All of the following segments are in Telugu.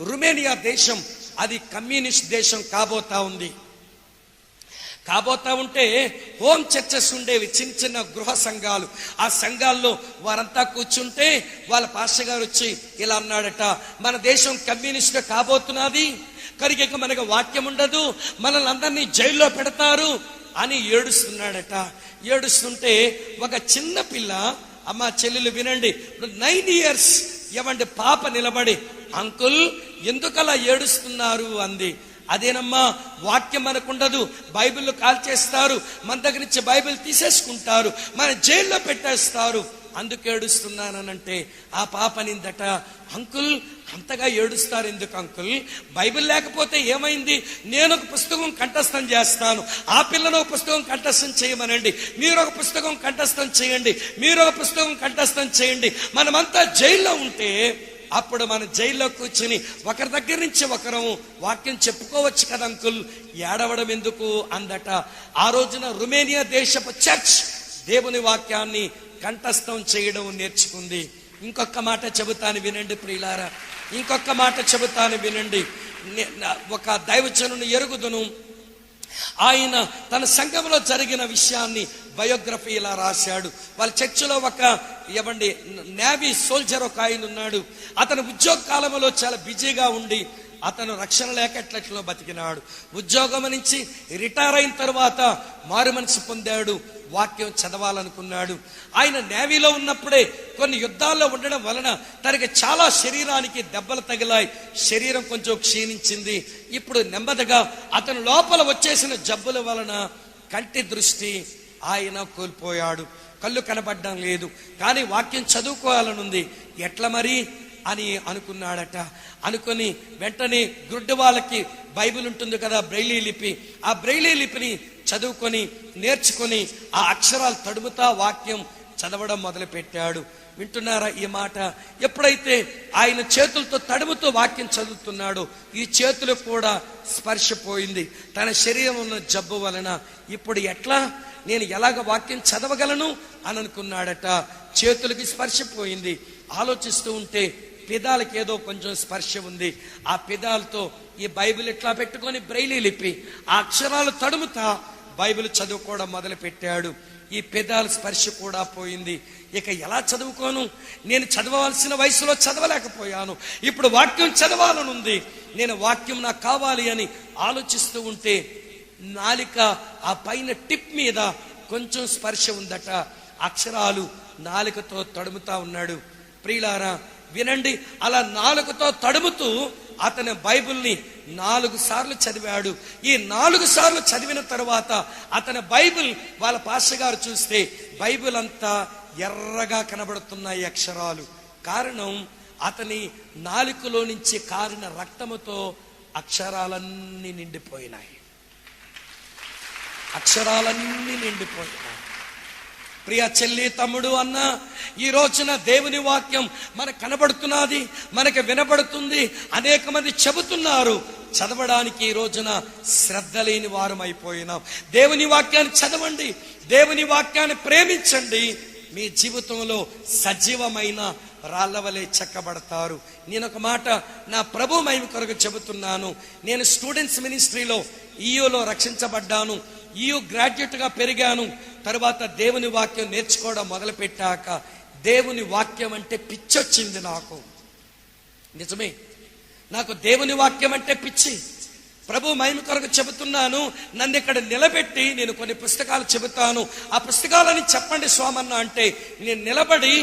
రుమేనియా దేశం అది కమ్యూనిస్ట్ దేశం కాబోతా ఉంది. కాబోతా ఉంటే హోమ్ చర్చెస్ ఉండేవి, చిన్న చిన్న గృహ సంఘాలు. ఆ సంఘాల్లో వారంతా కూర్చుంటే వాళ్ళ పాస్టర్ గారు వచ్చి ఇలా అన్నాడట, మన దేశం కమ్యూనిస్ట్ కాబోతున్నది, కనుక మనకు వాక్యం ఉండదు, మనల్ని అందరినీ జైల్లో పెడతారు అని ఏడుస్తున్నాడట. ఏడుస్తుంటే ఒక చిన్న పిల్ల, అమ్మ చెల్లెలు వినండి, 9 years ఏమండి పాప నిలబడి, అంకుల్ ఎందుకలా ఏడుస్తున్నారు అంది. అదేనమ్మా, వాక్యం మనకుండదు, బైబిల్ కాల్ చేస్తారు, మన దగ్గర నుంచి బైబిల్ తీసేసుకుంటారు, మన జైల్లో పెట్టేస్తారు, అందుకు ఏడుస్తున్నానంటే ఆ పాప నిందట, అంకుల్ అంతగా ఏడుస్తారు ఎందుకు అంకుల్, బైబిల్ లేకపోతే ఏమైంది, నేను ఒక పుస్తకం కంఠస్థం చేస్తాను, ఆ పిల్లను ఒక పుస్తకం కంఠస్థం చేయమనండి, మీరు ఒక పుస్తకం కంఠస్థం చేయండి, మీరు ఒక పుస్తకం కంఠస్థం చేయండి, మనమంతా జైల్లో ఉంటే అప్పుడు మన జైల్లో కూర్చుని ఒకరి దగ్గర నుంచి ఒకరు వాక్యం చెప్పుకోవచ్చు కదా అంకుల్, ఏడవడం ఎందుకు అందట. ఆ రోజున రుమేనియా దేశపు చర్చ్ దేవుని వాక్యాన్ని కంఠస్థం చేయడం నేర్చుకుంది. ఇంకొక మాట చెబుతాను వినండి ప్రియులారా, ఇంకొక మాట చెబుతాను వినండి. ఒక దైవజనుని ఎరుగుదును, ఆయన తన సంఘంలో జరిగిన విషయాన్ని బయోగ్రఫీ ఇలా రాశాడు. వాళ్ళ చర్చిలో ఒక నేవీ సోల్జర్ ఒక ఆయన ఉన్నాడు. అతను ఉద్యోగ కాలంలో చాలా బిజీగా ఉండి అతను రక్షణ లేక ఎట్లట్లో బతికినాడు. ఉద్యోగం నుంచి రిటైర్ అయిన తర్వాత మారు మనసు పొందాడు, వాక్యం చదవాలనుకున్నాడు. ఆయన నేవీలో ఉన్నప్పుడే కొన్ని యుద్ధాల్లో ఉండడం వలన తనకి చాలా శరీరానికి దెబ్బలు తగిలాయి, శరీరం కొంచెం క్షీణించింది. ఇప్పుడు నెమ్మదిగా అతను లోపల వచ్చేసిన జబ్బుల వలన కంటి దృష్టి ఆయన కోల్పోయాడు, కళ్ళు కనబడడం లేదు, కానీ వాక్యం చదువుకోవాలనుంది, ఎట్లా మరి అని అనుకున్నాడట. అనుకొని వెంటనే గుడ్డి వాళ్ళకి బైబిల్ ఉంటుంది కదా, బ్రెయిలీ లిపి, ఆ బ్రెయిలీ లిపిని చదువుకొని నేర్చుకొని ఆ అక్షరాలు తడుముతా వాక్యం చదవడం మొదలు పెట్టాడు. వింటున్నారా ఈ మాట? ఎప్పుడైతే ఆయన చేతులతో తడుముతూ వాక్యం చదువుతున్నాడో ఈ చేతులు కూడా స్పర్శపోయింది తన శరీరం ఉన్న జబ్బు వలన. ఇప్పుడు ఎట్లా, నేను ఎలాగ వాక్యం చదవగలను అని అనుకున్నాడట. చేతులకి స్పర్శపోయింది. ఆలోచిస్తూ ఉంటే పెదాలకి ఏదో కొంచెం స్పర్శ ఉంది. ఆ పెదాలతో ఈ బైబిల్ ఇట్లా పెట్టుకొని బ్రెయిలీ లిపి ఆ అక్షరాలు తడుముతా బైబిల్ చదువుకోవడం మొదలు పెట్టాడు. ఈ పెదాల స్పర్శ కూడా పోయింది. ఇక ఎలా చదువుకోను, నేను చదవవలసిన వయసులో చదవలేకపోయాను, ఇప్పుడు వాక్యం చదవాలనుంది, నేను వాక్యం నాకు కావాలి అని ఆలోచిస్తూ ఉంటే నాలిక ఆ పైన టిప్ మీద కొంచెం స్పర్శ ఉందట. అక్షరాలు నాలికతో తడుముతా ఉన్నాడు. ప్రియులారా వినండి, అలా నాలుగుతో తడుముతూ అతని బైబిల్ని 4 సార్లు చదివాడు. ఈ 4 సార్లు చదివిన తర్వాత అతని బైబిల్ వాళ్ళ పాస్టర్ గారు చూస్తే బైబిల్ అంతా ఎర్రగా కనబడుతున్నాయి అక్షరాలు. కారణం అతని నాలుకలో నుంచి కారిన రక్తముతో అక్షరాలన్నీ నిండిపోయినాయి, అక్షరాలన్నీ నిండిపోయినాయి. ప్రియ చెల్లి, తమ్ముడు, అన్న, ఈ రోజున దేవుని వాక్యం మనకు కనబడుతున్నది, మనకు వినబడుతుంది, అనేక మంది చెబుతున్నారు, చదవడానికి ఈ రోజున శ్రద్ధ లేని వారం అయిపోయినాం. దేవుని వాక్యాన్ని చదవండి, దేవుని వాక్యాన్ని ప్రేమించండి, మీ జీవితంలో సజీవమైన రాళ్ళవలే చెక్కబడతారు. నేను ఒక మాట నా ప్రభు మహిమ కొరకు చెబుతున్నాను. నేను స్టూడెంట్స్ మినిస్ట్రీలో ఈయూలో రక్షించబడ్డాను, ఈయూ గ్రాడ్యుయేట్గా పెరిగాను. తర్వాత దేవుని వాక్యం నేర్చుకోవడం మొదలు పెట్టాక దేవుని వాక్యం అంటే పిచ్చొచ్చింది నాకు. నిజమే, నాకు దేవుని వాక్యం అంటే పిచ్చి. ప్రభు మహిమ కొరకు చెబుతున్నాను. నన్ను ఇక్కడ నిలబెట్టి నేను కొన్ని పుస్తకాలు చెబుతాను, ఆ పుస్తకాలని చెప్పండి స్వామన్న అంటే నేను నిలబడి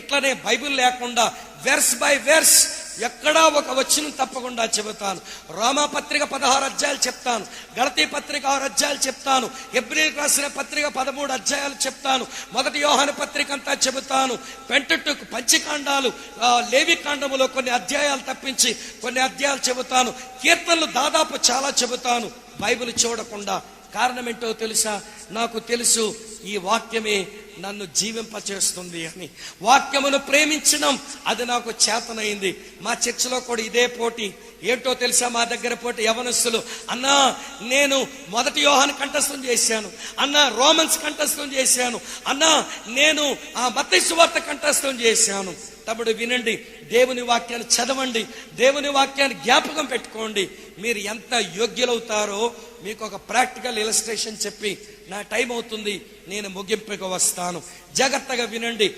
ఇట్లనే బైబిల్ లేకుండా వెర్స్ బై వెర్స్ ఎక్కడా ఒక వచనం తప్పకుండా చెబుతాను. రోమా పత్రిక 16 అధ్యాయాలు చెప్తాను, గలతీ పత్రిక 6 అధ్యాయాలు చెప్తాను, హెబ్రీయులకు రాసిన పత్రిక 13 అధ్యాయాలు చెప్తాను, 1 యోహాను పత్రిక అంతా చెబుతాను, పెంటెటుక్ పంచకాండాలు, లేవి కాండములో కొన్ని అధ్యాయాలు తప్పించి కొన్ని అధ్యాయాలు చెబుతాను, కీర్తనలు దాదాపు చాలా చెబుతాను బైబిల్ చూడకుండా. కారణం ఏంటో తెలుసా? నాకు తెలుసు ఈ వాక్యమే నన్ను జీవింపచేస్తుంది అని. వాక్యమును ప్రేమించడం అది నాకు చేతనైంది. మా చర్చిలో కూడా ఇదే పోటీ. ఏంటో తెలుసా, మా దగ్గర పోటీ యవనస్తులు, అన్నా నేను 1 యోహాను కంఠస్థం చేశాను, అన్నా రోమన్స్ కంఠస్థం చేశాను, అన్నా నేను మత్తయి సువార్త కంఠస్థం చేశాను. తమ్ముడు వినండి, దేవుని వాక్యాన్ని చదవండి, దేవుని వాక్యాన్ని జ్ఞాపకం పెట్టుకోండి. మీరు ఎంత యోగ్యులవుతారో మీకు ఒక ప్రాక్టికల్ ఇలస్ట్రేషన్ చెప్పి నా టైం అవుతుంది, నేను ముగింపుకు వస్తాను. జాగ్రత్తగా వినండి.